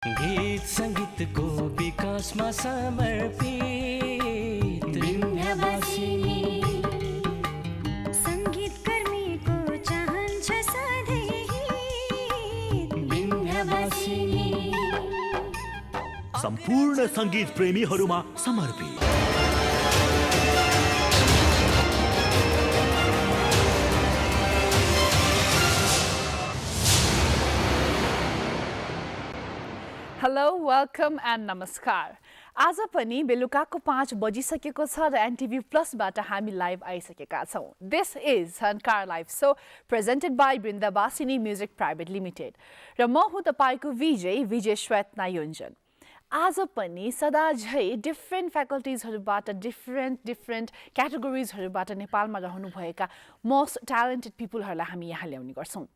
गीत सङ्गीतको विकासमा समर्पित विन्ध्यवासिनी सङ्गीतकर्मीको चाहन्छ सधैँ विन्ध्यवासिनी सम्पूर्ण संगीत प्रेमीहरूमा समर्पित Hello, welcome and namaskar. आज पनि बेलुकाको 5 बजिसकेको छ र एनटिभी प्लसबाट हामी लाइभ आइसकेका छौँ. This is Jhankar Live Show presented by Vrindavasini Music Private Limited. र म हुँ तपाईको विजय स्वयत्ना योञ्जन. आज पनि सदा झै डिफ्रेन्ट फ्याकल्टिजहरूबाट डिफ्रेन्ट क्याटेगोरिजहरूबाट नेपालमा रहनुभएका मोस्ट ट्यालेन्टेड पिपुलहरूलाई हामी यहाँ ल्याउने गर्छौँ.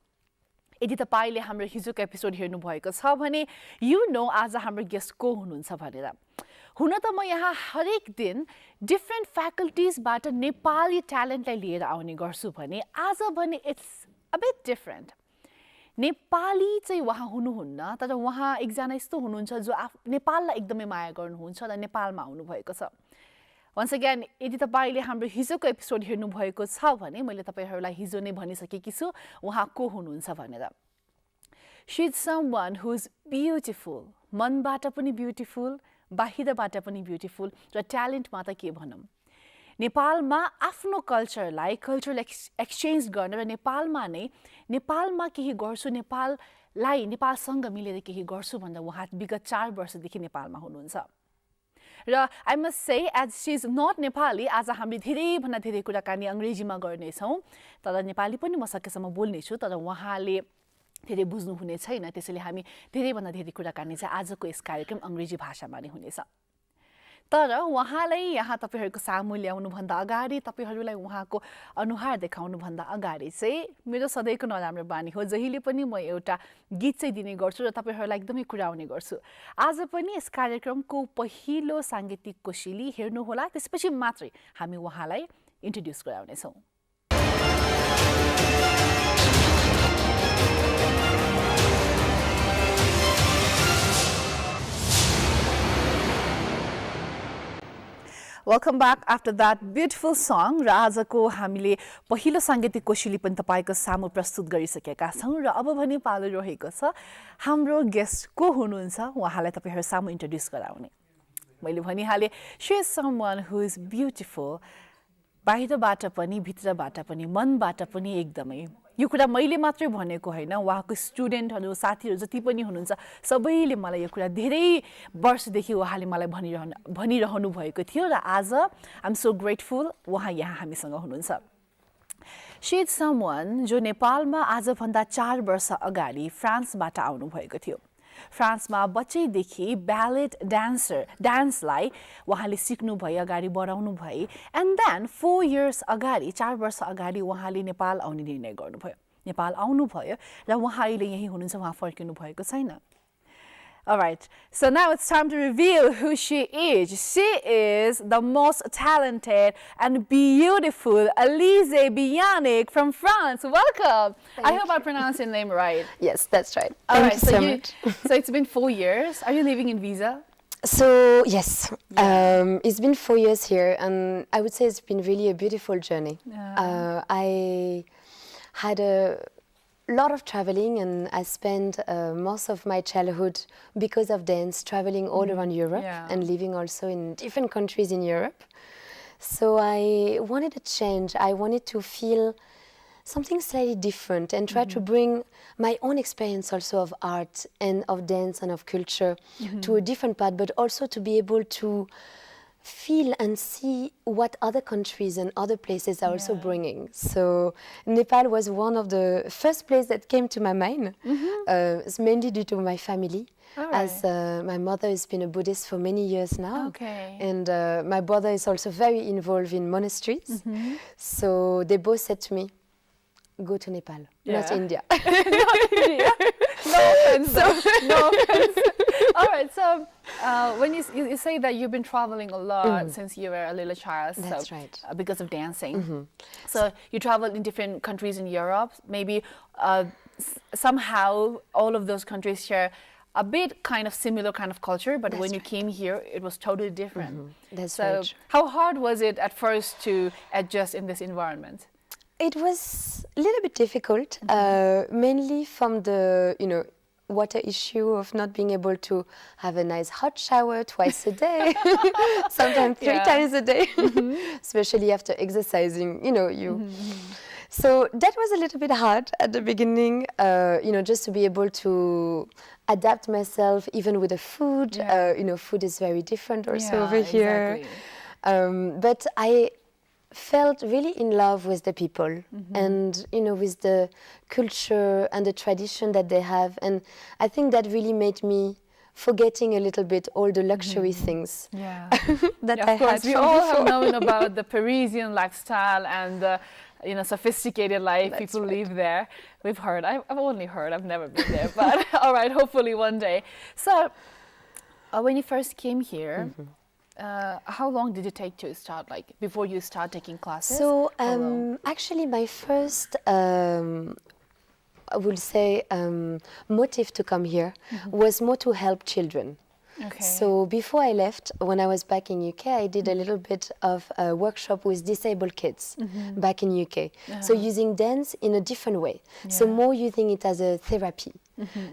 यदि तपाईले हाम्रो हिजोको एपिसोड हेर्नु भएको छ भने यु नो आज हाम्रो गेस्ट को हुनुहुन्छ भनेर. हुन त म यहाँ हरेक दिन डिफ्रेन्ट फ्याकल्टिजबाट नेपाली ट्यालेन्टलाई लिएर आउने गर्छु भने आज भने it's a bit different. Nepali चाहिँ उहाँ हुनुहुन्न, तर उहाँ एकजना यस्तो हुनुहुन्छ जो नेपाललाई एकदमै माया गर्नुहुन्छ र नेपालमा आउनुभएको छ. Once again, यदि तपाईले हाम्रो हिजोको एपिसोड हेर्नु भएको छ भने मैले तपाईहरुलाई हिजो नै भनिसकेकी छु उहाँ को हुनुहुन्छ भनेर. She is someone who is beautiful. मनबाट पनि ब्युटिफुल, बाहिरबाट पनि ब्युटिफुल र ट्यालेन्टमा त के भनौं. नेपालमा आफ्नो कल्चरलाई कल्चरल एक्सचेन्ज गर्न र नेपालमा केही गर्छु, नेपालसँग मिलेर केही गर्छु भन्दा उहाँ विगत 4 वर्षदेखि नेपालमा हुनुहुन्छ. र I must say, as she is not Nepali, आज हामी धेरैभन्दा धेरै कुराकानी अंग्रेजीमा गर्नेछौँ. तर नेपाली पनि म सकेसम्म बोल्नेछु, तर उहाँले धेरै बुझ्नु हुने छैन, त्यसैले हामी धेरैभन्दा धेरै कुराकानी चाहिँ आजको यस कार्यक्रम अंग्रेजी भाषामा नै हुनेछ. तर उहाँलाई यहाँ तपाईहरुको सामु ल्याउनुभन्दा अगाडि, तपाईहरुलाई उहाँको अनुहार देखाउनुभन्दा अगाडि चाहिँ मेरो सधैँको नराम्रो बानी हो. जहिले पनि म एउटा गीत चाहिँ दिने गर्छु र तपाईहरुलाई एकदमै कुराउने गर्छु. आज पनि यस कार्यक्रमको पहिलो सांगीतिक कोशिली हेर्नु होला, त्यसपछि मात्रै हामी उहाँलाई इन्ट्रोड्युस गराउनेछौँ. Welcome back after that beautiful song. र आजको हामीले पहिलो सांगीतिक कोशिली पनि तपाईको सामु प्रस्तुत गरिसकेका छौं र अब भने पालो रहेको छ हाम्रो गेस्ट को हुनुहुन्छ उहाँलाई तपाईहरु सामु इन्ट्रोड्युस गराउने. मैले भनिहाले she is someone who is beautiful. बाहिरबाट पनि भित्रबाट पनि मनबाट पनि एकदमै. यो कुरा मैले मात्रै भनेको हैन, उहाँको स्टुडेन्टहरु, साथीहरु जति पनि हुनुहुन्छ सबैले मलाई यो कुरा धेरै वर्षदेखि उहाँले मलाई भनिरहनु भएको थियो र आज I'm so grateful उहाँ यहाँ हामीसँग हुनुहुन्छ. She is someone जो नेपालमा आज भन्दा 4 वर्ष अगाडि फ्रान्सबाट आउनु भएको थियो. फ्रान्समा बच्चैदेखि ब्यालेट डान्सलाई उहाँले सिक्नु भयो, अगाडि बढाउनु भयो. एन्ड देन 4 years अगाडि, 4 वर्ष अगाडि उहाँले नेपाल आउने निर्णय गर्नुभयो. नेपाल आउनुभयो र उहाँ अहिले यही हुनुहुन्छ, उहाँ फर्किनु भएको छैन. Alright, so now it's time to reveal who she is. She is the most talented and beautiful Alize Biannic from France. Welcome. I hope I pronounced your name right. Yes, that's right. Thank you so much. So it's been 4 years. Are you living in Visa? So, yes, it's been 4 years here, and I would say it's been really a beautiful journey. I had a lot of traveling, and I spent most of my childhood, because of dance, traveling all around Europe and living also in different countries in Europe. So I wanted a change. I wanted to feel something slightly different and try to bring my own experience also of art and of dance and of culture to a different part, but also to be able to feel and see what other countries and other places are also bringing. So Nepal was one of the first places that came to my mind, mainly due to my family. As my mother has been a Buddhist for many years now, and my brother is also very involved in monasteries. So they both said to me, go to Nepal, not India. Not India. No offense. No offense. All right, so when you say that you've been traveling a lot since you were a little child, that's right, because of dancing. So you traveled in different countries in Europe. Maybe somehow all of those countries share a bit kind of similar kind of culture, but when you came here, it was totally different. That's so very true. how hard was it at first to adjust in this environment? It was a little bit difficult, mainly from the, water issue of not being able to have a nice hot shower twice a day, sometimes 3 times a day, especially after exercising, So that was a little bit hard at the beginning, just to be able to adapt myself, even with the food. Food is very different also over here. But I felt really in love with the people and, with the culture and the tradition that they have. And I think that really made me forgetting a little bit all the luxury things that I had we from all before. have known about the Parisian lifestyle and the sophisticated life people live there. We've heard. I've only heard. I've never been there. But all right, hopefully one day. So when you first came here, how long did it take to start, before you start taking classes? So actually my first, I would say, motive to come here was more to help children. Okay. So before I left, when I was back in UK, I did a little bit of a workshop with disabled kids back in UK. So using dance in a different way. So more using it as a therapy.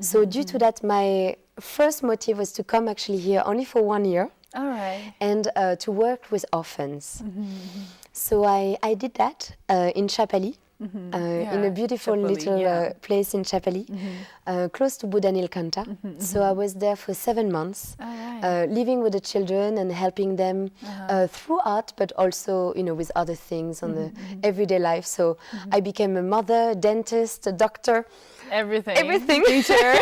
So due to that, my first motive was to come actually here only for 1 year. All right. And to work with orphans. So I did that in Chapali. In a beautiful Chapali, little place in Chapali, close to Budanilkanta. So I was there for 7 months, living with the children and helping them through art, but also, with other things on the everyday life. So I became a mother, dentist, a doctor. Everything. Teacher.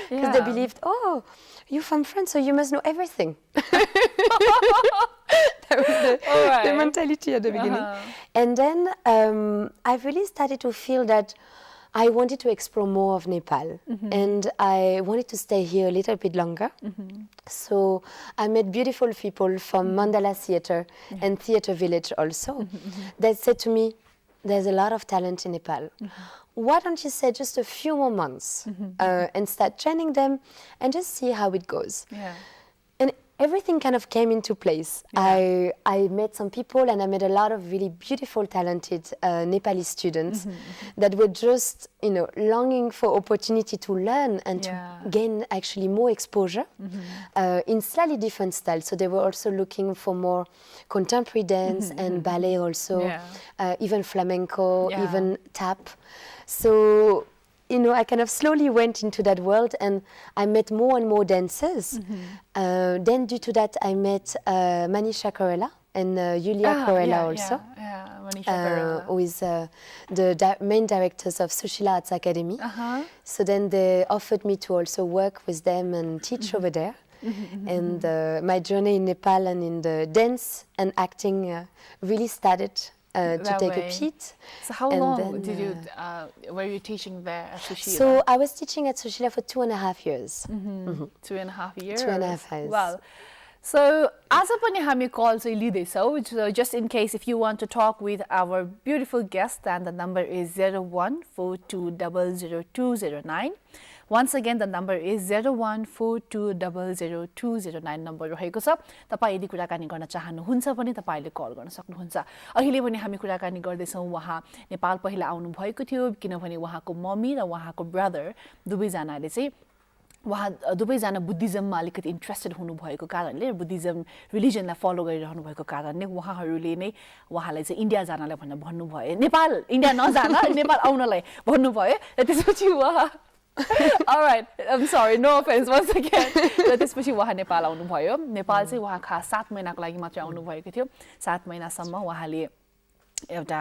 Because they believed, oh, you're from France, so you must know everything. That was the mentality at the beginning. And then I really started to feel that I wanted to explore more of Nepal. And I wanted to stay here a little bit longer. So I met beautiful people from Mandala Theatre and Theatre Village also that said to me, there's a lot of talent in Nepal. Why don't you stay just a few more months and start training them and just see how it goes? And everything kind of came into place. I met some people and I met a lot of really beautiful, talented Nepali students that were just, longing for opportunity to learn and to gain actually more exposure in slightly different styles. So they were also looking for more contemporary dance and ballet also, even flamenco, even tap. So, I kind of slowly went into that world and I met more and more dancers. Then due to that, I met Manisha Corella and Julia Corella also. Manisha who is the main directors of Sushila Arts Academy. So then they offered me to also work with them and teach over there. And my journey in Nepal and in the dance and acting really started to take a peat. So how long did you, were you teaching there at Sushila? So I was teaching at Sushila for 2.5 years. 2.5 years? 2.5 years. Well, so as पनि हामी call चाहिँ लिँदैछौँ, so just in case if you want to talk with our beautiful guest, then the number is 0142000209. Once again, the number is 0142000209 number रहेको छ. तपाई यदि कुराकानी गर्न चाहनुहुन्छ भने तपाईले कल गर्न सक्नुहुन्छ. अहिले पनि हामी कुराकानी गर्दैछौँ. उहाँ नेपाल पहिला आउनु भएको थियो किनभने उहाँको मम्मी र उहाँको ब्रदर दुवैजनाले चाहिँ उहाँ दुवैजना बुद्धिज्ममा अलिकति इन्ट्रेस्टेड हुनुभएको कारणले बुद्धिज्म रिलिजनलाई फलो गरिरहनु भएको कारणले उहाँहरूले नै उहाँलाई चाहिँ इन्डिया जानलाई भनेर भन्नुभयो. नेपाल इन्डिया नजान नेपाल आउनलाई भन्नुभयो र त्यसपछि उहाँ Alright, I'm sorry, no offense once again. र त्यसपछि उहाँ नेपाल आउनुभयो. नेपाल चाहिँ उहाँ खास 7 महिनाको लागि मात्र आउनुभएको थियो. 7 महिनासम्म उहाँले एउटा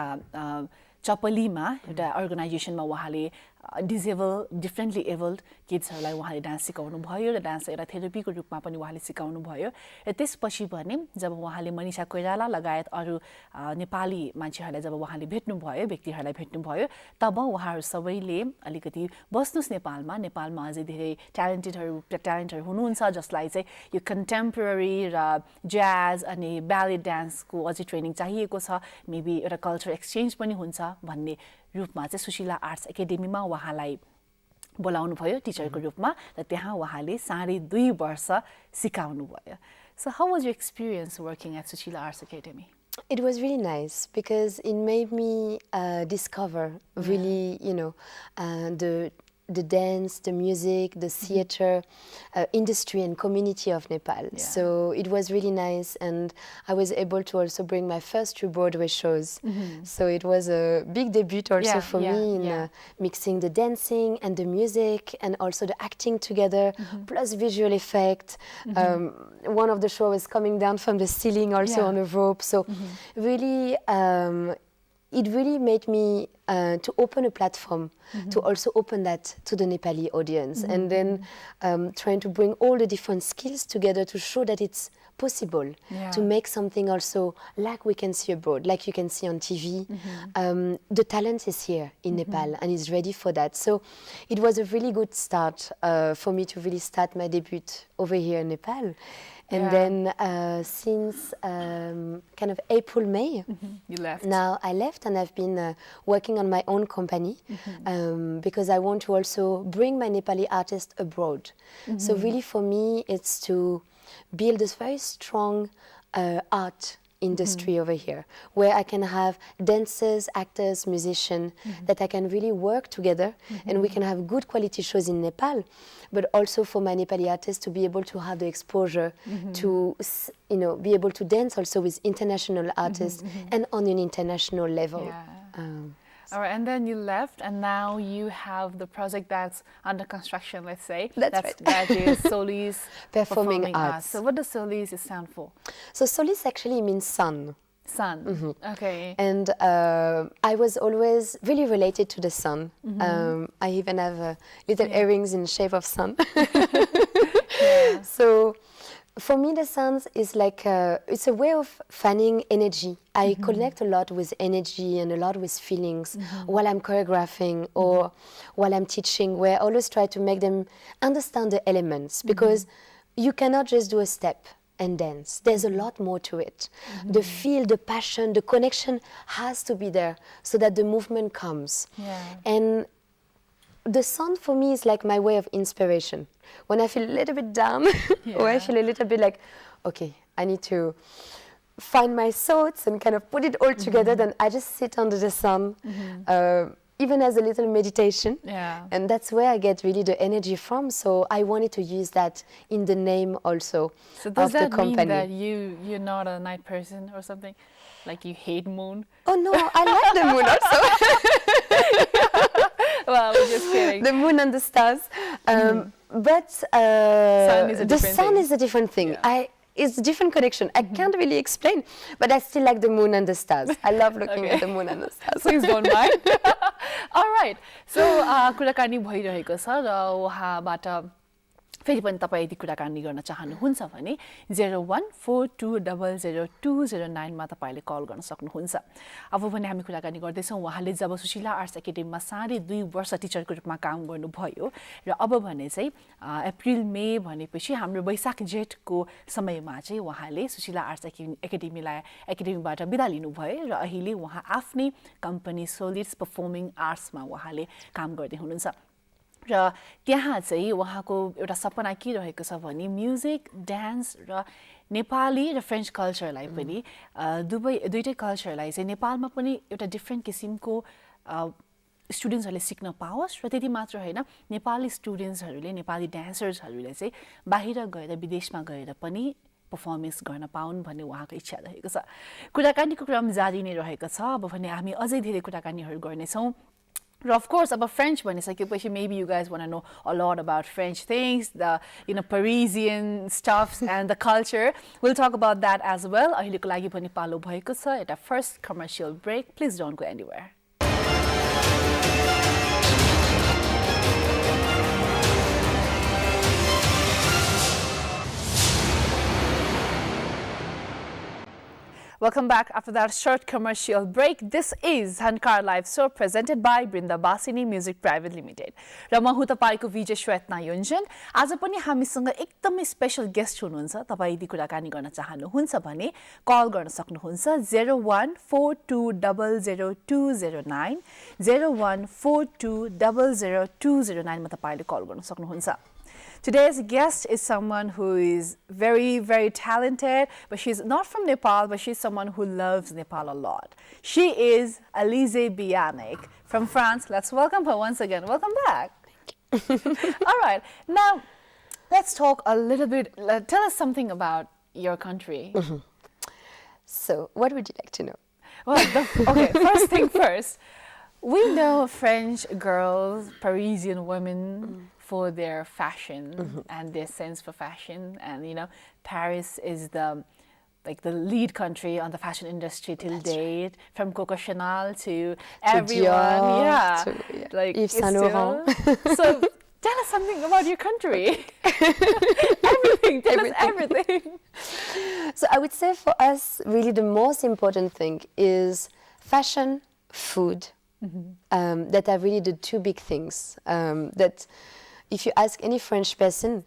चपलीमा एउटा अर्गनाइजेसनमा उहाँले डिफ्रेन्टली एबल्ड किड्सहरूलाई उहाँले डान्स सिकाउनु भयो र डान्स एउटा थेरापीको रूपमा पनि उहाँले सिकाउनु भयो. र त्यसपछि भने जब उहाँले मनिषा कोइराला लगायत अरू नेपाली मान्छेहरूलाई जब उहाँले भेट्नुभयो, व्यक्तिहरूलाई भेट्नुभयो, तब उहाँहरू सबैले अलिकति बस्नुस् नेपालमा अझै धेरै ट्यालेन्टहरू हुनुहुन्छ जसलाई चाहिँ यो कन्टेम्पोरेरी र ज्याज अनि ब्याले डान्सको अझै ट्रेनिङ चाहिएको छ, मेबी एउटा कल्चर एक्सचेन्ज पनि हुन्छ भन्ने रूपमा चाहिँ सुशीला आर्ट्स एकाडेमीमा उहाँलाई बोलाउनु भयो टिचरको रूपमा र त्यहाँ उहाँले 2.5 वर्ष सिकाउनु भयो. So how was your experience working at Sushila Arts Academy? It was really nice because it made me discover really, the dance, the music, the theater industry and community of Nepal. So it was really nice, and I was able to also bring my first 2 Broadway shows. So it was a big debut also for me in mixing the dancing and the music and also the acting together, plus visual effect. One of the shows was coming down from the ceiling also on a rope. So really, it really made me to open a platform, to also open that to the Nepali audience, and then trying to bring all the different skills together to show that it's possible to make something also like we can see abroad, like you can see on TV. The talent is here in Nepal and is ready for that. So it was a really good start for me to really start my debut over here in Nepal. And then since kind of April, May, you left. Now I left, and I've been working on my own company because I want to also bring my Nepali artists abroad. So really for me, it's to build this very strong art industry over here, where I can have dancers, actors, musicians, that I can really work together, and we can have good quality shows in Nepal, but also for my Nepali artists to be able to have the exposure to, be able to dance also with international artists and on an international level. All right, and then you left, and now you have the project that's under construction, let's say. That's right. That is Solis Performing Arts. So what does Solis stand for? So Solis actually means sun. Sun, okay. And I was always really related to the sun. I even have little earrings in shape of sun. So for me, the sun is like, it's a way of fanning energy. I connect a lot with energy and a lot with feelings while I'm choreographing or while I'm teaching, where I always try to make them understand the elements, because you cannot just do a step and dance. There's a lot more to it. The feel, the passion, the connection has to be there so that the movement comes. And the sun for me is like my way of inspiration. When I feel a little bit down or I feel a little bit like, okay, I need to find my thoughts and kind of put it all together, then I just sit under the sun, even as a little meditation. And that's where I get really the energy from. So I wanted to use that in the name also of the company. So does that mean that you're not a night person or something? Like you hate moon? Oh no, I like the moon also. Well, we're just kidding. The moon and the stars. But the sun is a different thing. It's a different connection. I can't really explain, but I still like the moon and the stars. I love looking at the moon and the stars. Please don't mind. All right. So, कुराकानी भइरहेको छ र उहाँबाट फेरि पनि तपाईं यदि कुराकानी गर्न चाहनुहुन्छ भने 0142002009 मा तपाईले कल गर्न सक्नुहुन्छ. अब भने हामी कुराकानी गर्दैछौं उहाँले जब सुशीला आर्ट्स एकाडेमीमा 2.5 वर्ष टिचरको रूपमा काम गर्नुभयो र अब भने चाहिँ अप्रिल मे भनेपछि हाम्रो वैशाख जेठको समयमा चाहिँ उहाँले सुशीला आर्ट्स एकाडेमीबाट बिदा लिनुभयो र अहिले उहाँ आफ्नै कम्पनी सोलिस परफर्मिङ आर्ट्समा उहाँले काम गर्दै हुनुहुन्छ. र त्यहाँ चाहिँ उहाँको एउटा सपना के रहेको छ भने म्युजिक, डान्स र नेपाली र फ्रेन्च कल्चरलाई पनि दुईटै कल्चरलाई चाहिँ नेपालमा पनि एउटा डिफ्रेन्ट किसिमको स्टुडेन्ट्सहरूले सिक्न पाओस् र त्यति मात्र होइन, नेपाली स्टुडेन्ट्सहरूले, नेपाली डान्सर्सहरूले चाहिँ बाहिर गएर विदेशमा गएर पनि पर्फर्मेन्स गर्न पाउन् भन्ने उहाँको इच्छा रहेको छ. कुराकानीको क्रम जारी नै रहेको छ. अब भने हामी अझै धेरै कुराकानीहरू गर्नेछौँ. Of course, about French, maybe you guys want to know a lot about French things, the Parisian stuffs and the culture. We'll talk about that as well. Ahileको लागि पनि पालो भएको छ. At our first commercial break, please don't go anywhere. Welcome back after that short commercial break. This is Jhankar Live Show presented by Biannic Music Private Limited. र म हुँ तपाईको विजय श्वेतना योञ्जन. आज पनि हामीसँग एकदमै स्पेशल गेस्ट हुनुहुन्छ. तपाईं यदि कुराकानी गर्न चाहनुहुन्छ भने कल गर्न सक्नुहुन्छ 0142002009 0142002009 मा तपाईले कल गर्न सक्नुहुन्छ. Today's guest is someone who is very, very talented, but she's not from Nepal, but she's someone who loves Nepal a lot. She is Alize Biannic from France. Let's welcome her once again. Welcome back. All right. Now, let's talk a little bit. Tell us something about your country. So, what would you like to know? Well, okay, first thing first. We know French girls, Parisian women, for their fashion and their sense for fashion, and you know, Paris is the lead country on the fashion industry till date, from Coco Chanel to everyone, Dior, like Yves Saint Laurent. So tell us something about your country. Everything. Tell us everything. So I would say for us, really the most important thing is fashion, food. That are really the two big things that. If you ask any French person,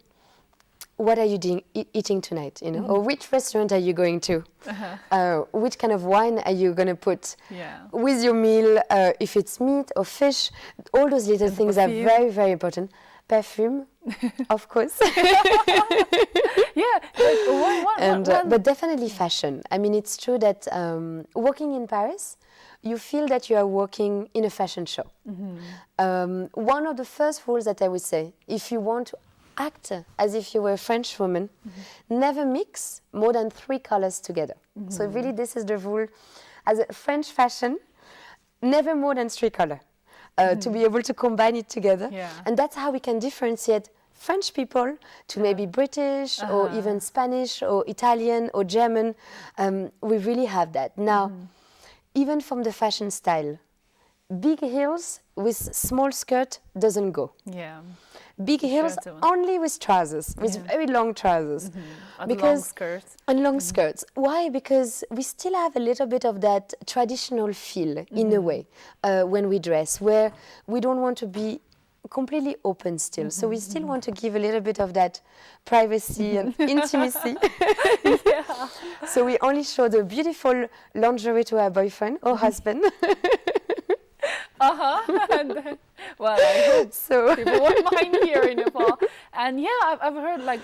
what are you eating tonight, you know, or which restaurant are you going to, which kind of wine are you going to put with your meal, if it's meat or fish, all those little things are very, very important. Perfume, of course. But definitely fashion. I mean, it's true that walking in Paris, you feel that you are working in a fashion show. One of the first rules that I would say, if you want to act as if you were a French woman, never mix more than 3 colors together. So really this is the rule. As a French fashion, never more than 3 colors to be able to combine it together. And that's how we can differentiate French people to maybe British or even Spanish or Italian or German. We really have that. Now, even from the fashion style, big heels with small skirt doesn't go. Big heels only with trousers, with very long trousers. And long skirts. And long skirts. Why? Because we still have a little bit of that traditional feel in a way when we dress, where we don't want to be completely open still. So we still want to give a little bit of that privacy and intimacy. So we only show the beautiful lingerie to our boyfriend or husband. And then, well, I hope so. People won't mind here in Nepal. And yeah, I've heard like,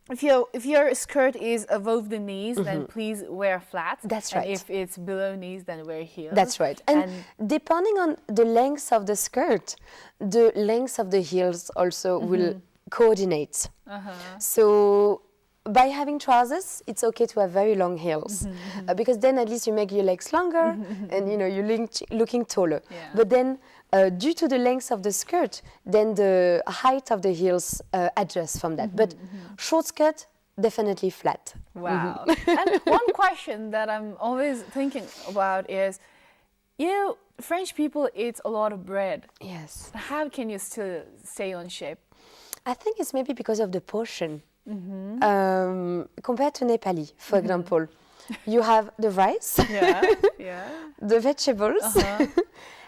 if your skirt is above the knees, then please wear flats. That's right. And if it's below knees, then wear heels. That's right. And depending on the length of the skirt, the length of the heels also will coordinate. So by having trousers, it's okay to have very long heels because then at least you make your legs longer and you know you're looking taller. But then due to the length of the skirt, then the height of the heels adjusts from that. But short skirt, definitely flat. Wow. And one question that I'm always thinking about is, you French people eat a lot of bread. Yes. How can you still stay on shape? I think it's maybe because of the portion. Compared to Nepali, for example, you have the rice, the vegetables,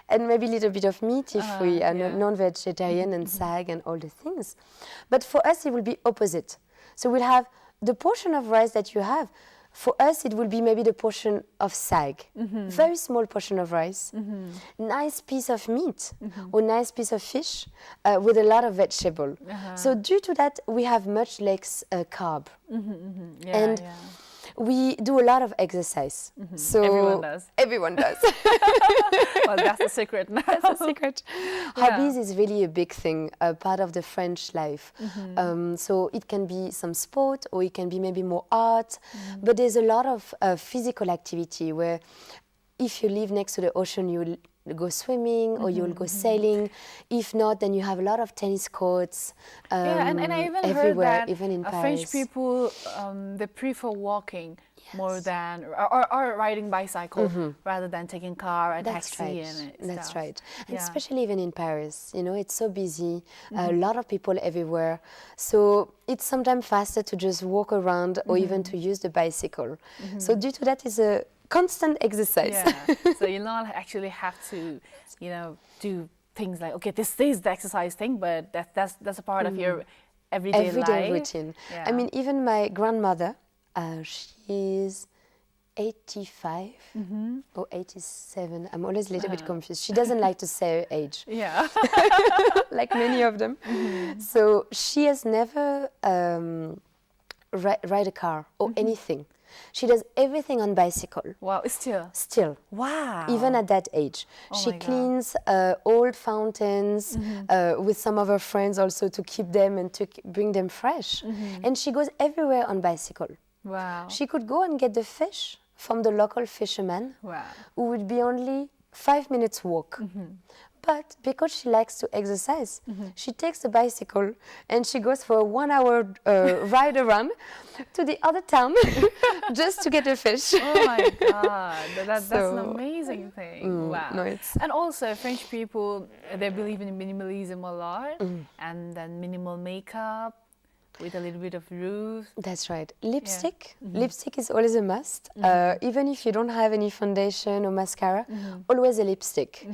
and maybe a little bit of meat if we are non-vegetarian and sag and all the things. But for us, it will be opposite. So we'll have the portion of rice that you have. For us, it will be maybe the portion of sag, very small portion of rice, nice piece of meat or nice piece of fish with a lot of vegetable. So due to that, we have much less carb. We do a lot of exercise. So everyone does. Everyone does. Well, that's the secret now. That's the secret. Hobbies is really a big thing, part of the French life. So it can be some sport or it can be maybe more art. But there's a lot of physical activity where if you live next to the ocean, you'll go swimming or you'll go sailing. If not, then you have a lot of tennis courts and I even everywhere, heard that even in Paris. French people, they prefer walking more than, or riding bicycle rather than taking car and taxi and stuff. That's right. And especially even in Paris, you know, it's so busy, a lot of people everywhere. So it's sometimes faster to just walk around or even to use the bicycle. So due to that, it's a constant exercise. Yeah. So you'll not actually have to, do things like, okay, this is the exercise thing, but that's a part of your everyday life. Routine. Yeah. I mean, even my grandmother, she's 85 or 87. I'm always a little bit confused. She doesn't like to say her age. Yeah. Like many of them. So she has never ride a car or anything. She does everything on bicycle. Wow, still. Still. Wow. Even at that age. She my God. cleans old fountains with some of her friends also to keep them and to bring them fresh. And she goes everywhere on bicycle. Wow. She could go and get the fish from the local fisherman, Wow. who would be only 5 minutes walk. But because she likes to exercise, she takes the bicycle and she goes for a 1 hour ride around to the other town just to get the fish. Oh my God, that's an So, amazing thing. Wow. no, it's- And also French people, they believe in minimalism a lot, and then minimal makeup with a little bit of rouge. That's right. Lipstick. Lipstick is always a must. Even if you don't have any foundation or mascara, always a lipstick.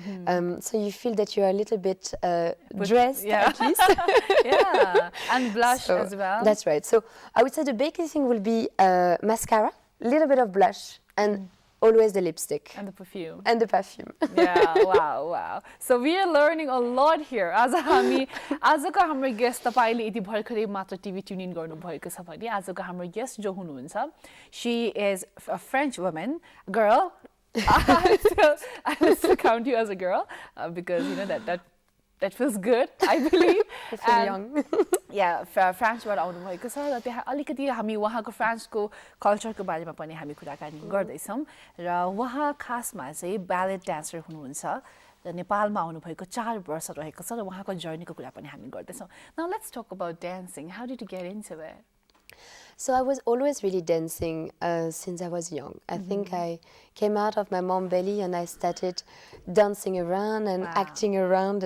So you feel that you are a little bit dressed at least. Yeah, and blush So as well. That's right. So I would say the biggest thing will be mascara, little bit of blush, and always the lipstick. And the perfume. And the perfume. Yeah, wow. So we are learning a lot here. आजको हाम्रो guest तपाईले यदि भर्खरै मात्र TV tune in गर्नु भएको छ भने आजको हाम्रो गेस्ट जो हुनुहुन्छ, she is a French woman, girl. I still count you as a girl because that feels good, I believe. I feel young. Yeah, फ्रान्सबाट आउनु भएको छ र त्यहाँ अलिकति हामी उहाँको फ्रान्सको कल्चरको बारेमा पनि हामी कुराकानी गर्दैछौँ र उहाँ खासमा चाहिँ ब्यालेट डान्सर हुनुहुन्छ र नेपालमा आउनुभएको 4 वर्ष रहेको छ र उहाँको जर्नीको कुरा पनि हामी गर्दैछौँ. Now let's talk about dancing. How did you get into it? So I was always really dancing since I was young. I think I came out of my mom's belly and I started dancing around and acting around.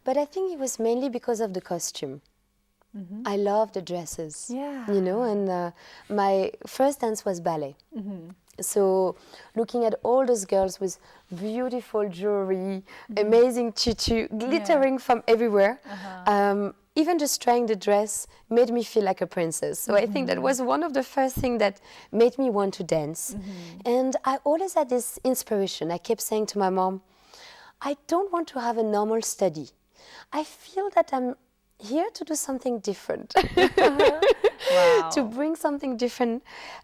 But I think it was mainly because of the costume. I love the dresses, and my first dance was ballet. So looking at all those girls with beautiful jewelry, amazing tutu, glittering from everywhere, even just trying the dress made me feel like a princess. So I think that was one of the first things that made me want to dance. And I always had this inspiration. I kept saying to my mom, I don't want to have a normal study. I feel that I'm here to do something different. To bring something different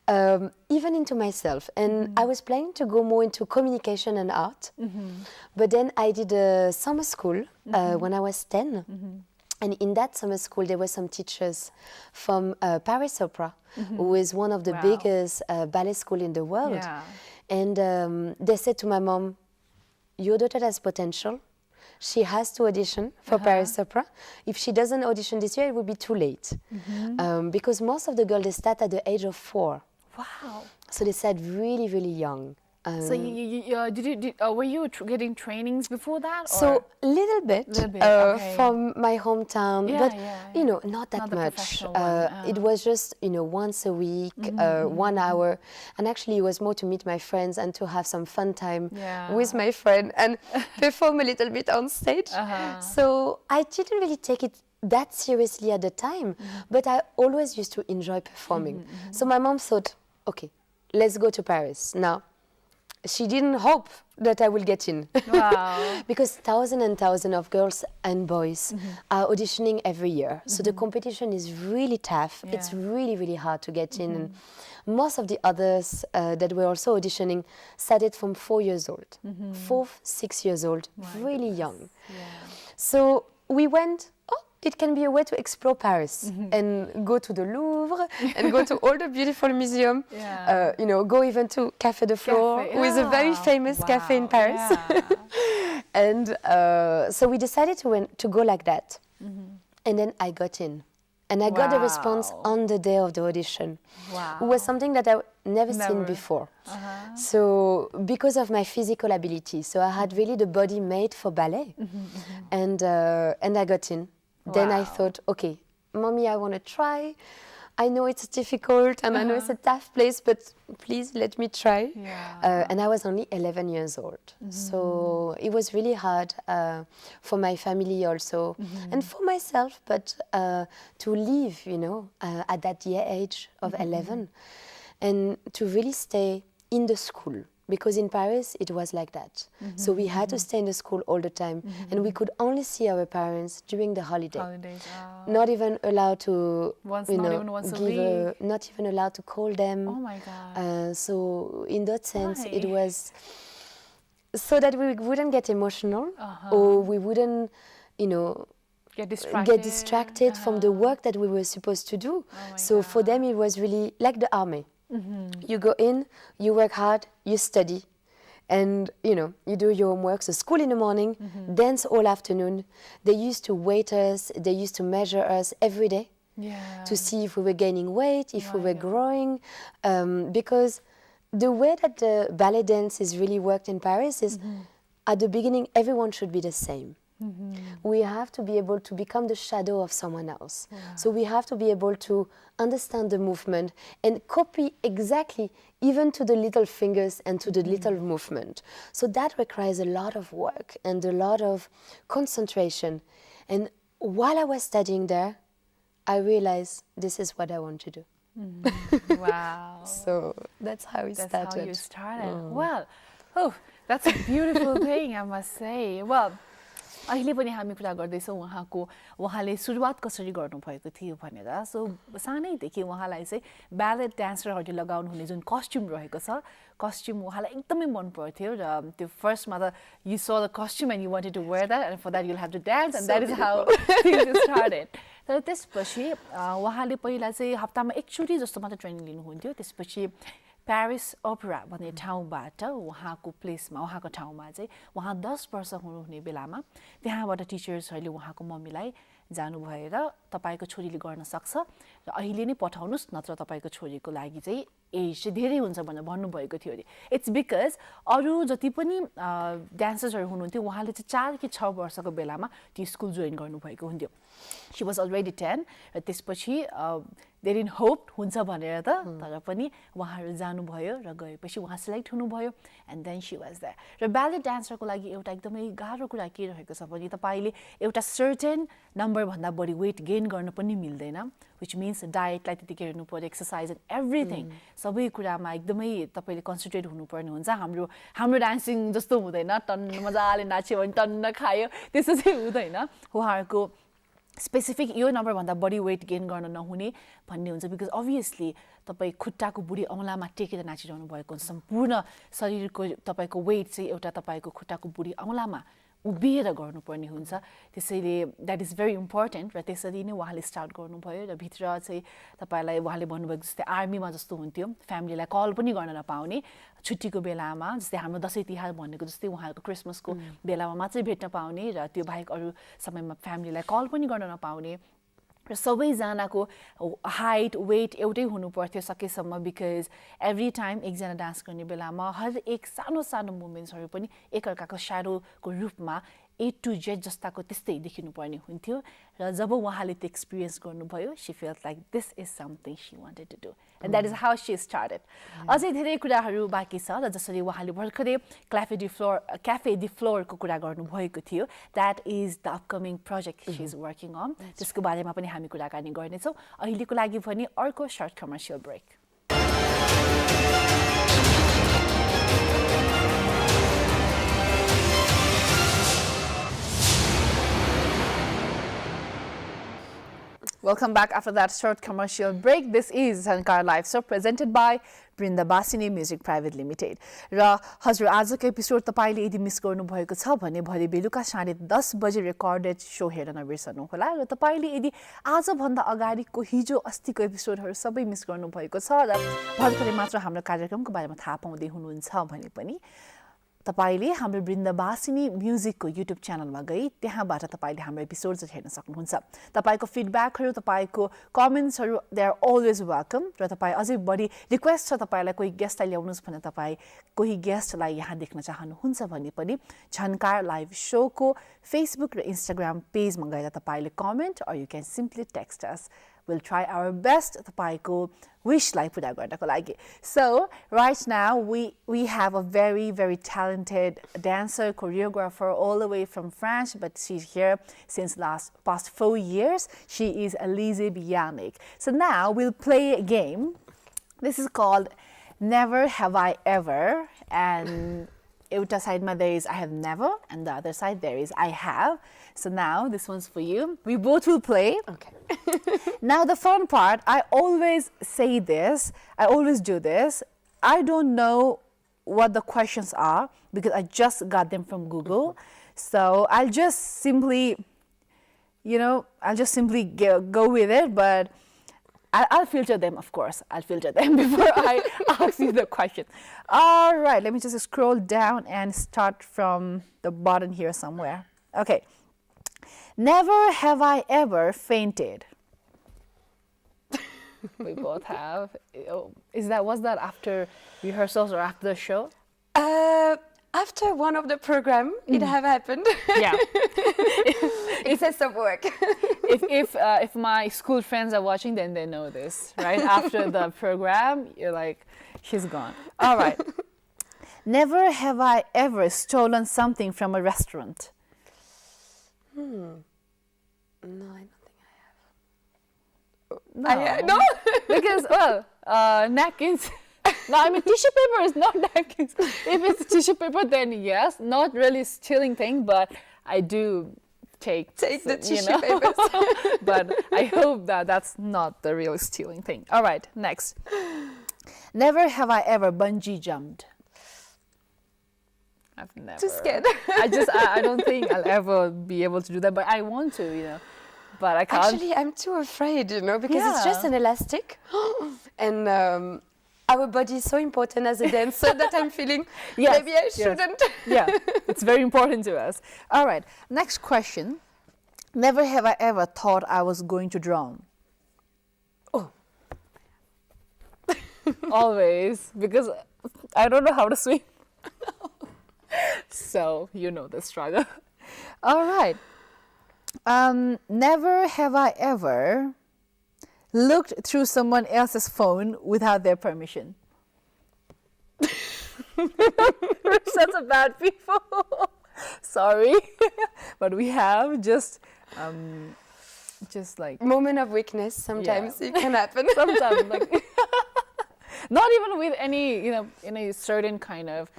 even into myself. And I was planning to go more into communication and art. But then I did a summer school when I was 10. And in that summer school, there were some teachers from Paris Opera, who is one of the biggest ballet school in the world. And they said to my mom, your daughter has potential. She has to audition for Paris Opera. If she doesn't audition this year, it will be too late. Because most of the girls, they start at the age of 4. Wow. So they start really, really young. So were you getting trainings before that? So a little bit, from my hometown, but not that Not the much. professional one, It was just once a week, 1 hour, and actually it was more to meet my friends and to have some fun time with my friend and perform a little bit on stage. So I didn't really take it that seriously at the time, but I always used to enjoy performing. So my mom thought, okay, let's go to Paris now. She didn't hope that I will get in. Wow. Because thousands and thousands of girls and boys are auditioning every year. So the competition is really tough. It's really, really hard to get in. And most of the others that were also auditioning started from 4 years old, 4, 6 years old, really young. So we went, it can be a way to explore Paris and go to the Louvre and go to all the beautiful museums. Go even to Café de Flore, who is a very famous cafe in Paris. And so we decided to go like that. And then I got in. And I got a response on the day of the audition. It was something that I never seen before. So because of my physical ability, so I had really the body made for ballet. And I got in. Then I thought, okay, mommy, I want to try. I know it's difficult and I know it's a tough place, but please let me try. And I was only 11 years old. So it was really hard for my family also and for myself, but to leave, at that age of 11 and to really stay in the school. Because in Paris, it was like that. So we had to stay in the school all the time. And we could only see our parents during the holidays. Not even allowed to, not even once a week. Not even allowed to call them. Oh my God. So in that sense, it was so that we wouldn't get emotional or we wouldn't, get distracted from the work that we were supposed to do. So for them, it was really like the army. You go in, you work hard, you study, and you do your homework. So school in the morning, dance all afternoon. They used to weight us, they used to measure us every day to see if we were gaining weight, if we were growing, because the way that the ballet dance is really worked in Paris is at the beginning everyone should be the same. We have to be able to become the shadow of someone else. So we have to be able to understand the movement and copy exactly even to the little fingers and to the little movement. So that requires a lot of work and a lot of concentration. And while I was studying there, I realized this is what I want to do. Wow. So that's how it started. That's how you started. Well, that's a beautiful thing, I must say. Well, अहिले पनि हामी कुरा गर्दैछौँ उहाँले सुरुवात कसरी गर्नुभएको थियो भनेर सो सानैदेखि उहाँलाई चाहिँ ब्याले डान्सरहरूले लगाउनु हुने जुन कस्ट्युम रहेको छ कस्ट्युम उहाँलाई एकदमै मन पर्थ्यो र त्यो फर्स्टमा त you saw the costume and you wanted to wear that and for that you'll have to dance and that is how things started तर त्यसपछि उहाँले पहिला चाहिँ हप्तामा एकचोटि जस्तो मात्र ट्रेनिङ लिनुहुन्थ्यो त्यसपछि प्यारिस ओपेरा भन्ने ठाउँबाट उहाँको ठाउँमा चाहिँ उहाँ 10 वर्ष हुनुहुने बेलामा त्यहाँबाट टिचर्सहरूले उहाँको मम्मीलाई जानुभएर तपाईँको छोरीले गर्न सक्छ र अहिले नै पठाउनुहोस् नत्र तपाईँको छोरीको लागि चाहिँ एज चाहिँ धेरै हुन्छ भनेर भन्नुभएको थियो अरे इट्स बिकज अरू जति पनि डान्सर्सहरू हुनुहुन्थ्यो उहाँले चाहिँ 4 कि 6 वर्षको बेलामा त्यो स्कुल जोइन गर्नुभएको हुन्थ्यो सी वाज अलरेडी 10 र त्यसपछि दे डिडन्ट होप हुन्छ भनेर त तर पनि उहाँहरू जानुभयो र गएपछि उहाँ सिलेक्ट हुनुभयो and then she was that र ब्याले डान्सरको लागि एउटा एकदमै गाह्रो कुरा के रहेको छ भने तपाईँले एउटा सर्टेन नम्बरभन्दा बढी वेट गेन गर्न पनि मिल्दैन विच मिन्स डायटलाई त्यतिकै हेर्नु पर्यो एक्सर्साइज एन्ड एभ्रिथिङ सबै कुरामा एकदमै तपाईँले कन्सन्ट्रेट हुनुपर्ने हुन्छ हाम्रो डान्सिङ जस्तो हुँदैन टन्न मजाले नाच्यो भने टन्न खायो त्यस्तो चाहिँ हुँदैन उहाँहरूको स्पेसिफिक यो नम्बरभन्दा बढी वेट गेन गर्न नहुने भन्ने हुन्छ बिकज अभियसली तपाईँ खुट्टाको बुढी औँलामा टेकेर नाचिरहनु भएको हुन्छ सम्पूर्ण शरीरको तपाईँको वेट चाहिँ एउटा तपाईँको खुट्टाको बुढी औँलामा उभिएर गर्नुपर्ने हुन्छ त्यसैले द्याट इज भेरी इम्पोर्टेन्ट र त्यसरी नै उहाँले स्टार्ट गर्नुभयो र भित्र चाहिँ तपाईँलाई उहाँले भन्नुभएको जस्तै आर्मीमा जस्तो हुन्थ्यो फ्यामिलीलाई कल पनि गर्न नपाउने छुट्टीको बेलामा जस्तै हाम्रो दसैँ तिहार भनेको जस्तै उहाँहरूको क्रिसमसको बेलामा मात्रै भेट्न पाउने र त्यो बाहेक अरू समयमा फ्यामिलीलाई कल पनि गर्न नपाउने र सबैजनाको हाइट वेट एउटै हुनुपर्थ्यो सकेसम्म बिकज एभ्री टाइम एकजना डान्स गर्ने बेलामा हर एक सानो सानो मुभमेन्ट्सहरू पनि एकअर्काको स्याडोको रूपमा A to Z जस्ताको त्यस्तै देखिनुपर्ने हुन्थ्यो र जब उहाँले त्यो एक्सपिरियन्स गर्नुभयो she felt like this is something she wanted to do and that is how she started अझै धेरै कुराहरू बाँकी छ र जसरी उहाँले भर्खरै क्याफे दि फ्लोरको कुरा गर्नुभएको थियो that is the upcoming project she is working on त्यसको बारेमा पनि हामी कुराकानी गर्नेछौँ अहिलेको लागि भने अर्को short commercial break Welcome back after that short commercial break. This is Jhankar Live Show presented by Alize Biannic Music Private Limited. र हजुर आजको एपिसोड तपाईले यदि मिस गर्नुभएको छ भने भरे बेलुका 10:30 बजे रेकर्डेड शो हेर्न नबिर्सनु होला र तपाईले यदि आज भन्दा अगाडिको हिजो अस्तिको एपिसोडहरु सबै मिस गर्नुभएको छ र भर्खरै मात्र हाम्रो कार्यक्रमको बारेमा थाहा पाउँदै हुनुहुन्छ भने पनि तपाईले हाम्रो वृन्दवासिनी म्युजिकको युट्युब च्यानलमा गई त्यहाँबाट तपाईले हाम्रो एपिसोड्स हेर्न सक्नुहुन्छ तपाईको फिडब्याकहरु तपाईको कमेन्ट्सहरु दे आर अलवेज वेलकम र तपाई अझै बढी रिक्वेस्ट छ तपाईलाई कोही गेस्टलाई ल्याउनुस् भने तपाई कोही गेस्टलाई यहाँ देख्न चाहनुहुन्छ भने पनि झन्कार लाइभ शोको फेसबुक र इन्स्टाग्राम पेजमा गएर तपाईले comment or you can simply text us we'll try our best तपाईँको विशलाई पुरा गर्नको लागि. So right now we have a very, very talented dancer, choreographer all the way from France, but she's here since past 4 years. She is Alize Biannic. So now we'll play a game. This is called Never Have I Ever, and एउटा साइडमा there is I have never, and the other side there is I have. So now this one's for you. We both will play. Okay. Now the fun part, I always say this, I always do this. I don't know what the questions are because I just got them from Google. So I'll just simply, go with it, but I'll filter them, of course. I'll filter them before I ask you the question. All right, let me just scroll down and start from the bottom here somewhere. Okay. Never have I ever fainted. We both have. Was that after rehearsals or after the show? After one of the program, it have happened. Yeah. It says some work. If my school friends are watching, then they know this, right? After the program, you're like, she's gone. All right. Never have I ever stolen something from a restaurant. No, I don't think No. I have. No? Because, napkins. No, I mean, tissue paper is not napkins. If it's tissue paper, then yes, not really stealing thing, but I do take the tissue papers. But I hope that that's not the real stealing thing. All right, next. Never have I ever bungee jumped. I've never. Too scared. I don't think I'll ever be able to do that, but I want to, but I can't. Actually, I'm too afraid, because it's just an elastic. And our body is so important as a dancer that I'm feeling maybe I shouldn't. Yeah, it's very important to us. All right, next question. Never have I ever thought I was going to drown. Oh. Always, because I don't know how to swim. So, the struggle. All right. Never have I ever looked through someone else's phone without their permission. We're such a bad people. Sorry. But we have just like moment of weakness. Sometimes it can happen. Sometimes, like, not even with any, in a certain kind of,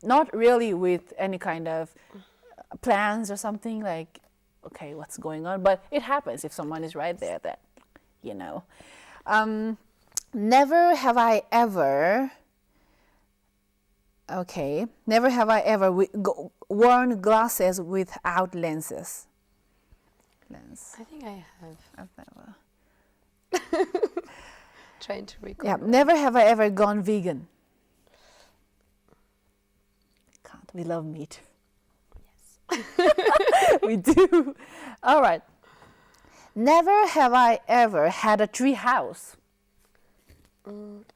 not really with any kind of plans or something like, okay, what's going on? But it happens if someone is right there that, Never have I ever worn glasses without lenses. I think I have. I've never. Trying to recall. Yeah, never have I ever gone vegan. Can't. We love meat. Yes. We do. All right. Never have I ever had a tree house.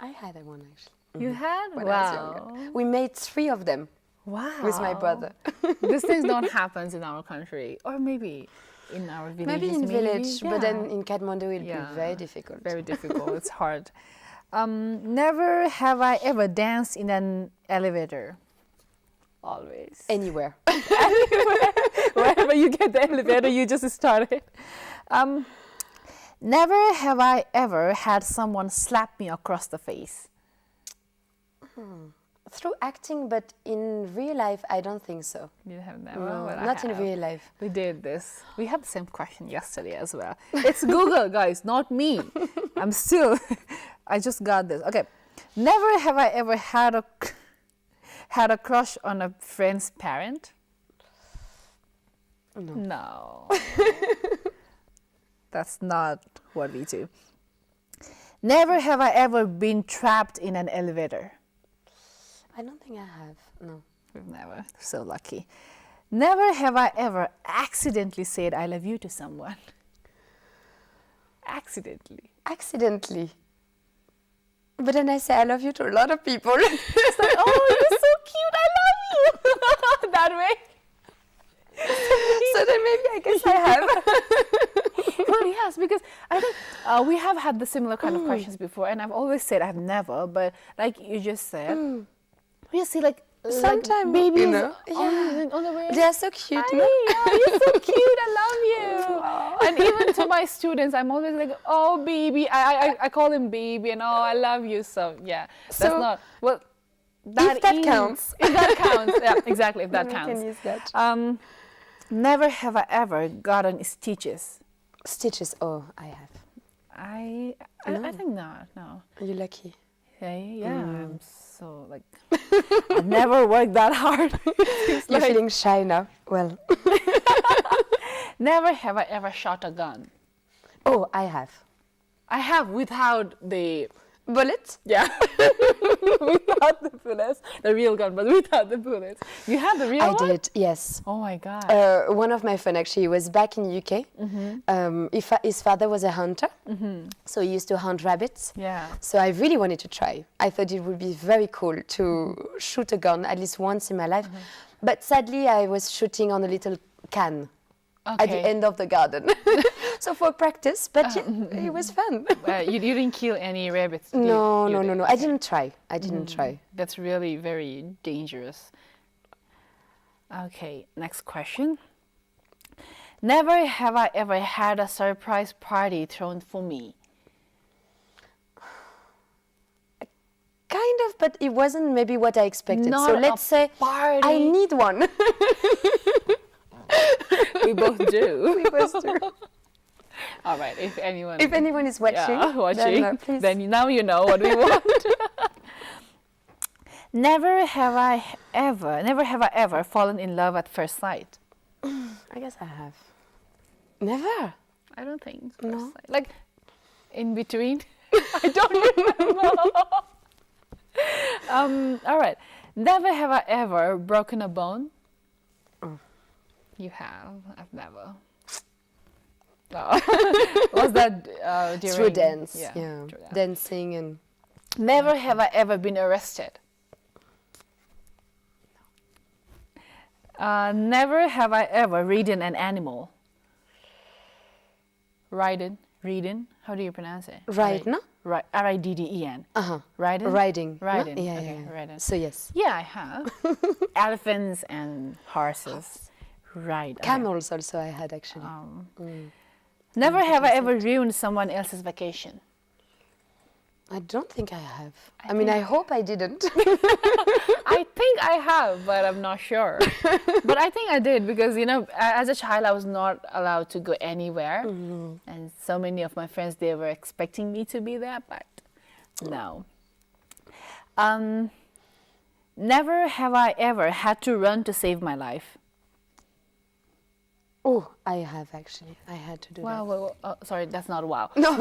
I had one actually. You had? When I was younger. We made 3 of them. Wow. With my brother. These things don't happen in our country, or maybe in our villages. Maybe in village, yeah. But then in Kathmandu it'll be very difficult. Very difficult. It's hard. Never have I ever danced in an elevator. Always. Anywhere. Anywhere. Wherever you get the elevator, you just start it. Never have I ever had someone slap me across the face. Through acting, but in real life, I don't think so. You have never? No, Well, not in real life. We did this. We had the same question yesterday as well. It's Google, guys, not me. I just got this. Okay. Never have I ever had a crush on a friend's parent. No. That's not what we do. Never have I ever been trapped in an elevator. I don't think I have. No. We've never. So lucky. Never have I ever accidentally said I love you to someone. Accidentally. Accidentally. But then I say I love you to a lot of people. It's like, oh, you're so cute, I love you. That way. So then maybe I guess I have. Well, yes, because I think we have had the similar kind of questions before, and I've always said I've never, but like you just said, you see, like Sometimes, babies you know, on the way. they are so cute. Hi, No? oh, you're so cute. I love you. And even to my students, I'm always like, oh, baby. I call him baby, and oh, I love you. So yeah, that's So, not well. if that counts. If that counts, yeah, exactly. If that We counts. can use that. Never have I ever gotten stitches. Stitches. Oh, I have. I think not. No. Are you lucky? Yeah. I'm so like. I never worked that hard. You're feeling shy now. Well. Never have I ever shot a gun. Oh, I have. I have without the Bullets? yeah without the bullets, the real gun, but without the bullets. You had the real I one? did, yes. Oh my god. One of my friends actually was back in UK. His father was a hunter, so he used to hunt rabbits. Yeah. So I really wanted to try. I thought it would be very cool to shoot a gun at least once in my life. But sadly, I was shooting on a little can at the end of the garden. So for practice, but it was fun. You didn't kill any rabbits? did No. you? Okay. I didn't try. I didn't try. That's really very dangerous. Okay, next question. Never have I ever had a surprise party thrown for me. Kind of, but it wasn't maybe what I expected. Not so a let's say party. I need one. We both do. We both do. All right, if anyone Is watching, then, please. now you know what we want. Never have I ever fallen in love at first sight. I guess I have. Never. I don't think. No. First sight. Like in between. I don't remember. All right. Never have I ever broken a bone. You have. I've never. Oh. Was that during? Through dance. Yeah. Yeah. Through dance. Dancing and. Never have I ever been arrested. Never have I ever ridden an animal. Ridden? How do you pronounce it? Ride, no? Right. R-I-D-D-E-N. Riding. Riding. No? Yeah, Okay, yeah. riding. So yes. Yeah, I have. Elephants and horses. Right. okay. Camels also I had actually. Never have I ever ruined someone else's vacation. I don't think I have. I mean, I hope I didn't. I think I have, but I'm not sure. But I think I did because, as a child, I was not allowed to go anywhere. And so many of my friends, they were expecting me to be there, but no. Never have I ever had to run to save my life. Oh, I have actually. I had to do that. Wow, sorry, that's not wow. No.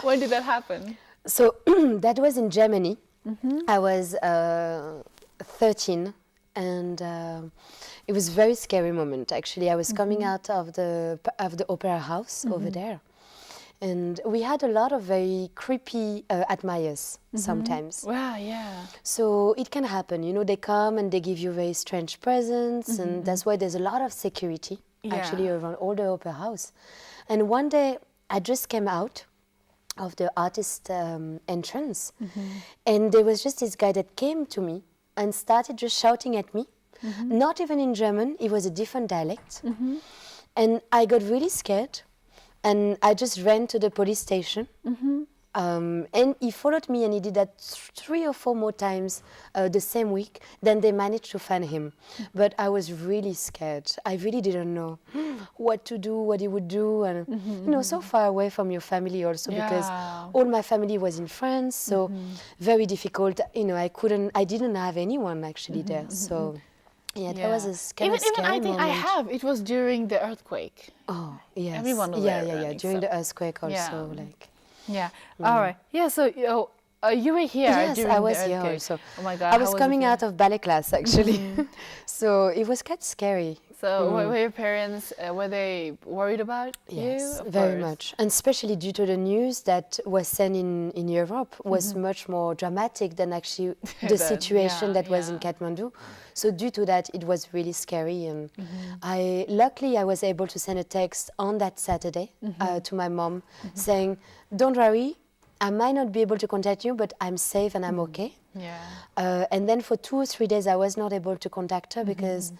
When did that happen? So that was in Germany. I was 13 and it was a very scary moment actually. I was coming out of the opera house over there. And we had a lot of very creepy admirers sometimes. Wow, yeah. So it can happen, they come and they give you very strange presents and that's why there's a lot of security actually around all the opera house. And one day I just came out of the artist entrance and there was just this guy that came to me and started just shouting at me, not even in German, it was a different dialect. And I got really scared and I just ran to the police station. And he followed me and he did that 3 or 4 more times the same week. Then they managed to find him. But I was really scared. I really didn't know what to do, what he would do. And, so far away from your family also because all my family was in France. So very difficult. I didn't have anyone actually there. So yeah, that was a kind of scary Even I think I moment. have. It was during the earthquake. Oh, yes. Everyone was yeah, there yeah. running, During so- the earthquake also, Yeah. like. Yeah. All right. Yeah. So you were here. Yes, during I the was here earthquake. also. Oh my God. I was coming out of ballet class actually, so it was quite scary. So were your parents, were they worried about Yes, you? Of very course. much. And especially due to the news that was sent in Europe was much more dramatic than actually the situation that was in Kathmandu. So due to that, it was really scary. And luckily, I was able to send a text on that Saturday to my mom saying, don't worry, I might not be able to contact you, but I'm safe and I'm okay. Yeah. And then for 2 or 3 days, I was not able to contact her because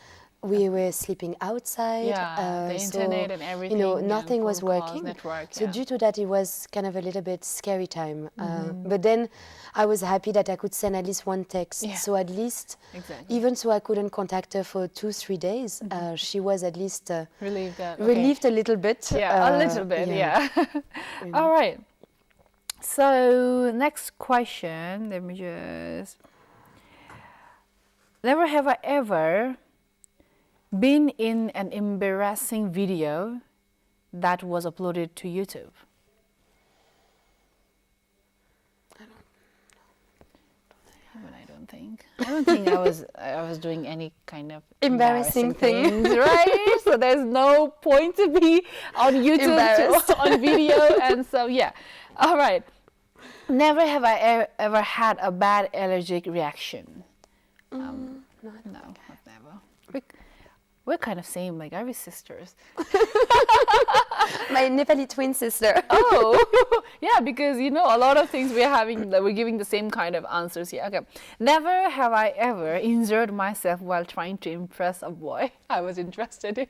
we were sleeping outside. Yeah, the internet and everything. Nothing was phone calls, working. network, So due to that, it was kind of a little bit scary time. But then I was happy that I could send at least one text. Yeah. So at least, Exactly. even so I couldn't contact her for 2-3 days, she was at least Relieved that. relieved a little bit. Yeah, a little bit, yeah. All right. So next question, let me just... Never have I ever been in an embarrassing video that was uploaded to YouTube. I don't think I was doing any kind of Embarrassing thing. things, right? So there's no point to be on YouTube on video, and so yeah. All right. Never have I ever had a bad allergic reaction. No, I've never. We're kind of same, like, are we sisters? My Nepali twin sister. Oh, yeah, because, a lot of things we're giving the same kind of answers here. Okay. Never have I ever injured myself while trying to impress a boy I was interested in.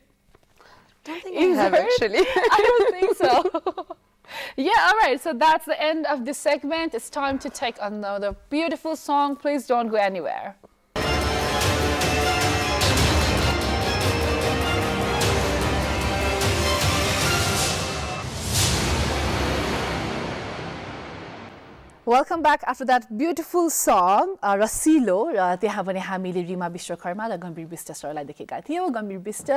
Don't think I have, actually. I don't think so. Yeah, all right. So that's the end of this segment. It's time to take another beautiful song. Please don't go anywhere. Welcome back after that beautiful song, रसिलो र त्यहाँ पनि हामीले रिमा विश्वकर्मा र गम्भीर विष्ट सरलाई देखेका थियौँ। गम्भीर विष्ट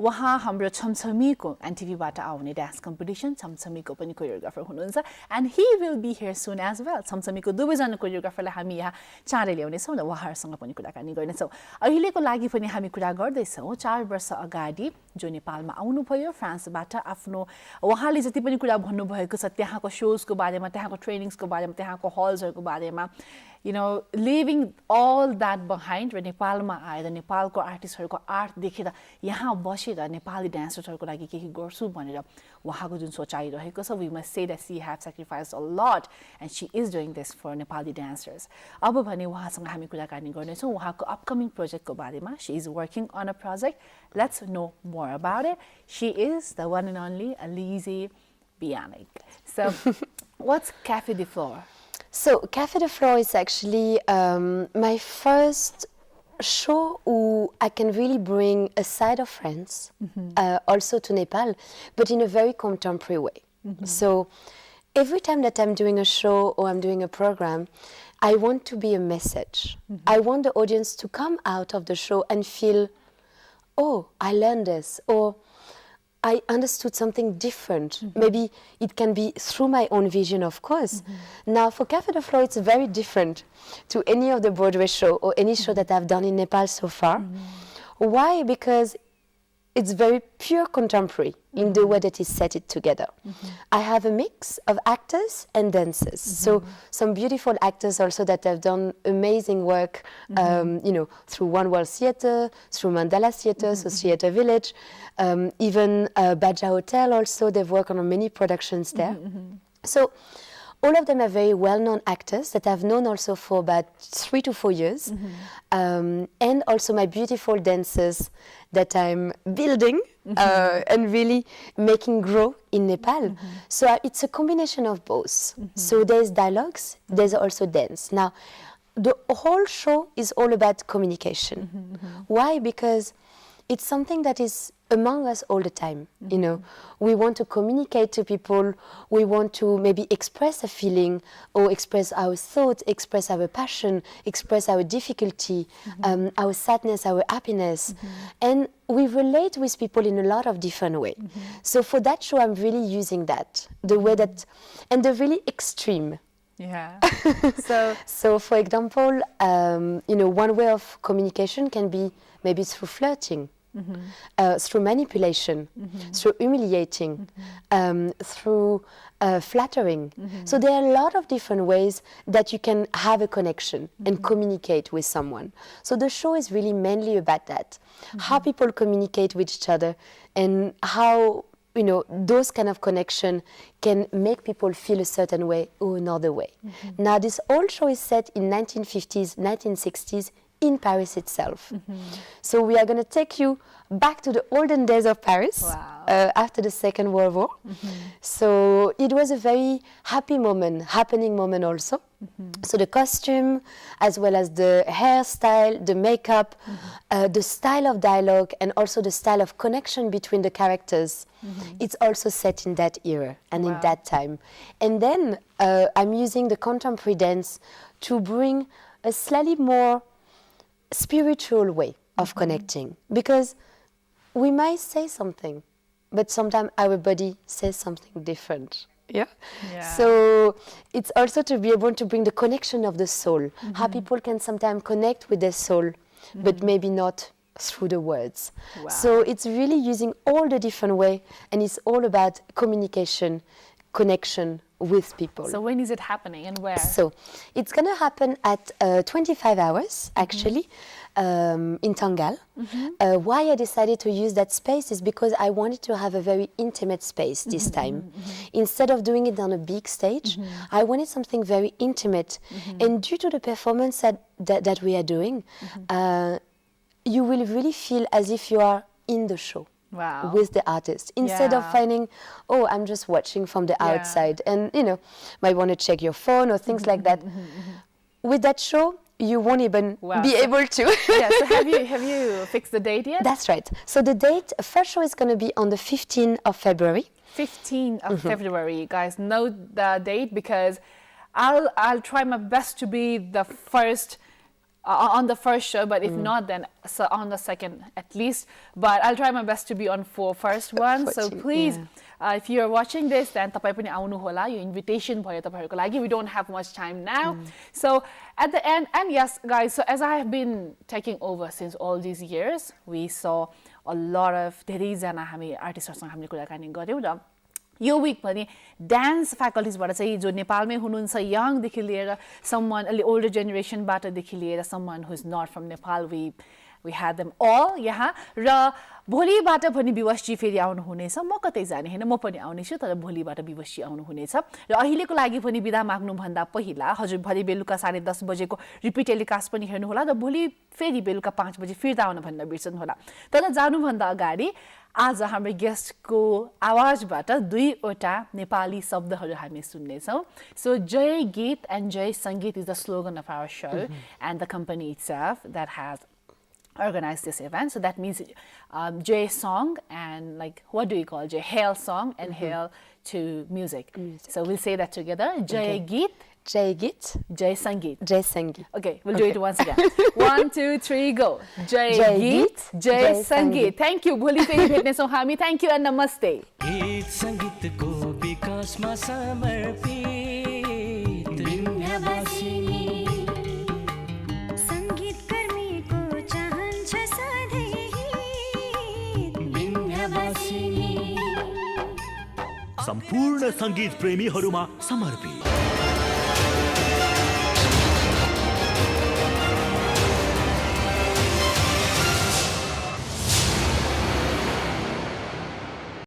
उहाँ हाम्रो छमछमीको एनटिभीबाट आउने डान्स कम्पिटिसन छमछमीको पनि कोरियोग्राफर हुनुहुन्छ and he will be here soon as well. छमछमीको दुवैजना कोरियोग्राफरलाई हामी यहाँ चाँडै ल्याउनेछौँ र उहाँहरूसँग पनि कुराकानी गर्नेछौँ। अहिलेको लागि पनि हामी कुरा गर्दैछौँ 4 वर्ष अगाडि जो नेपालमा आउनुभयो फ्रान्सबाट आफ्नो उहाँले जति पनि कुरा भन्नुभएको छ त्यहाँको सोजको बारेमा, त्यहाँको ट्रेनिङ्सको बारेमा, त्यहाँको हल्सहरूको बारेमा, लिभिङ अल द्याट बिहाइन्ड र नेपालमा आएर नेपालको आर्टिस्टहरूको आर्ट देखेर यहाँ बसेर नेपाली डान्सर्सहरूको लागि केही गर्छु भनेर उहाँको जुन सोचाइ रहेको छ, we must say that she have sacrificed a lot and she is doing this for Nepali dancers. अब भने उहाँसँग हामी कुराकानी गर्नेछौँ उहाँको अपकमिङ प्रोजेक्टको बारेमा। She is working on a project, let's know more about it. She is the one and only Alize Biannic. So what's Café de Flore? So Café de Flore is actually my first show where I can really bring a side of France, also to Nepal, but in a very contemporary way. So every time that I'm doing a show or I'm doing a program, I want to be a message. I want the audience to come out of the show and feel, oh, I learned this, or I understood something different. Maybe it can be through my own vision, of course. Now, for Café de Flore, it's very different to any of the Broadway show or any show that I've done in Nepal so far. Why? Because it's very pure contemporary in the way that he set it together. I have a mix of actors and dancers. So some beautiful actors also that have done amazing work, through One World Theatre, through Mandala Theatre, so Theatre Village, even Baja Hotel also, they've worked on many productions there. So all of them are very well-known actors that I've known also for about 3 to 4 years. And also my beautiful dancers that I'm building and really making grow in Nepal. So it's a combination of both. So there's dialogues, there's also dance. Now, the whole show is all about communication. Why? Because it's something that is among us all the time. We want to communicate to people. We want to maybe express a feeling or express our thoughts, express our passion, express our difficulty, our sadness, our happiness. And we relate with people in a lot of different ways. So for that show, I'm really using that, the way that, and the really extreme. Yeah. So for example, one way of communication can be maybe through flirting. through manipulation, through humiliating, through flattering. So there are a lot of different ways that you can have a connection and communicate with someone. So the show is really mainly about that, how people communicate with each other and how those kind of connection can make people feel a certain way or another way. Now this whole show is set in 1950s, 1960s in Paris itself. So we are going to take you back to the olden days of Paris after the Second World War. So it was a very happening moment also. So the costume, as well as the hairstyle, the makeup, the style of dialogue, and also the style of connection between the characters, it's also set in that era and in that time. And then I'm using the contemporary dance to bring a slightly more spiritual way of connecting, because we might say something, but sometimes our body says something different. Yeah. So it's also to be able to bring the connection of the soul, how people can sometimes connect with their soul, but maybe not through the words. So it's really using all the different way, and it's all about communication, connection with people. So when is it happening and where? So it's going to happen at 25 hours, actually, in Tangal. Why I decided to use that space is because I wanted to have a very intimate space this time. Instead of doing it on a big stage, I wanted something very intimate. And due to the performance that we are doing, you will really feel as if you are in the show. With the artist, instead of finding, I'm just watching from the outside, and might want to check your phone or things like that. With that show, you won't even be able to. So have you fixed the date yet? That's right. So the date, first show is going to be on the 15th of February. 15th of February, guys. Note the date, because I'll try my best to be the first. On the first show, but if not, then on the second at least. But I'll try my best to be on first one. So please, if you're watching this, then tapai pani aunu hola. Your invitation bhayo tapaharuko lagi. We don't have much time now. So at the end, and yes, guys. So as I have been taking over since all these years, we saw a lot of धेरै जना हामी आर्टिस्टहरुसँग हामीले कुराकानी गर्यौं र यो Wick पनि dance फ्याकल्टिजबाट चाहिँ जो नेपालमै हुनुहुन्छ यङदेखि लिएर समवन अलि ओल्डर जेनेरेसनबाटदेखि लिएर someone who is not from Nepal we had them all यहाँ र भोलिबाट पनि विवशजी फेरि आउनुहुनेछ म कतै जाने हैन म पनि आउने छु तर भोलिबाट विवशजी आउनुहुनेछ र अहिलेको लागि पनि बिदा माग्नु भन्दा पहिला हजुर भरि बेलुका 10:30 बजेको रिपिट टेलिकास्ट पनि हेर्नु होला र भोलि फेरि बेलुका 5 बजे फिर्ता आउन भन्न बिर्सनु होला तर जानु भन्दा अगाडि आज हाम्रो गेस्टको आवाजबाट दुईवटा नेपाली शब्दहरू हामी सुन्ने छौं सो जय गीत एन्ड जय संगीत is the slogan of our show and the company itself that has organized this event. So that means Jay song and like what do you call Jay? Hail song and hail to music. So we'll say that together. Jay Geet. Jay Geet. Jay Sangeet. Jay Sangeet. Okay, we'll do it once again. 1, 2, 3, go. Jay Geet. Jay Sangeet. Thank you. भोलि फेरि भेट्ने छौं हामी. Thank you and namaste. गीत संगीतको विकासमा समर्पित विन्ध्यवासिनी सम्पूर्ण संगीत प्रेमीहरूमा समर्पित